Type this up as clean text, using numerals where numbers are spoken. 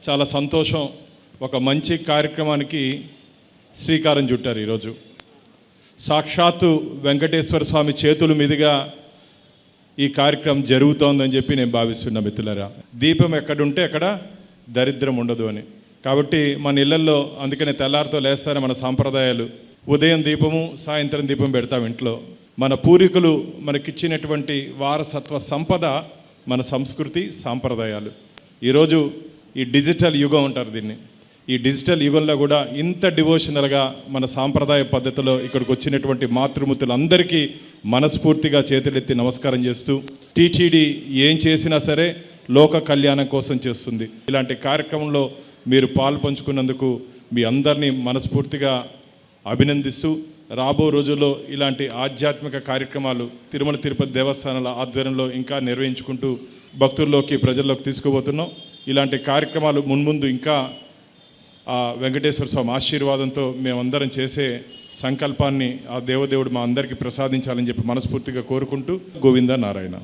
చాలా సంతోషం. ఒక మంచి కార్యక్రమానికి శ్రీకారం చుట్టారు. ఈరోజు సాక్షాత్తు వెంకటేశ్వర స్వామి చేతుల మీదుగా ఈ కార్యక్రమం జరుగుతోందని చెప్పి నేను భావిస్తున్నా మిత్రులారా. దీపం ఎక్కడుంటే అక్కడ దరిద్రం ఉండదు అని. కాబట్టి మన ఇళ్లల్లో అందుకనే తెల్లారితో లేస్తారే మన సాంప్రదాయాలు. ఉదయం దీపము, సాయంత్రం దీపం పెడతాం ఇంట్లో. మన పూర్వీకులు మనకిచ్చినటువంటి వారసత్వ సంపద మన సంస్కృతి సాంప్రదాయాలు. ఈరోజు ఈ డిజిటల్ యుగం అంటారు దీన్ని. ఈ డిజిటల్ యుగంలో కూడా ఇంత డివోషనల్గా మన సాంప్రదాయ పద్ధతిలో ఇక్కడికి వచ్చినటువంటి మాతృమూర్తులందరికీ మనస్ఫూర్తిగా చేతులెత్తి నమస్కారం చేస్తూ, టీటీడీ ఏం చేసినా సరే లోక కళ్యాణం కోసం చేస్తుంది. ఇలాంటి కార్యక్రమంలో మీరు పాలు పంచుకున్నందుకు మీ అందరినీ మనస్ఫూర్తిగా అభినందిస్తూ, రాబో రోజుల్లో ఇలాంటి ఆధ్యాత్మిక కార్యక్రమాలు తిరుమల తిరుపతి దేవస్థానాల ఆధ్వర్యంలో ఇంకా నిర్వహించుకుంటూ భక్తుల్లోకి ప్రజల్లోకి తీసుకుపోతున్నాం. ఇలాంటి కార్యక్రమాలు మున్ముందు ఇంకా ఆ వెంకటేశ్వర స్వామి ఆశీర్వాదంతో మేమందరం చేసే సంకల్పాన్ని ఆ దేవదేవుడు మా అందరికీ ప్రసాదించాలని చెప్పి మనస్ఫూర్తిగా కోరుకుంటూ, గోవింద నారాయణ.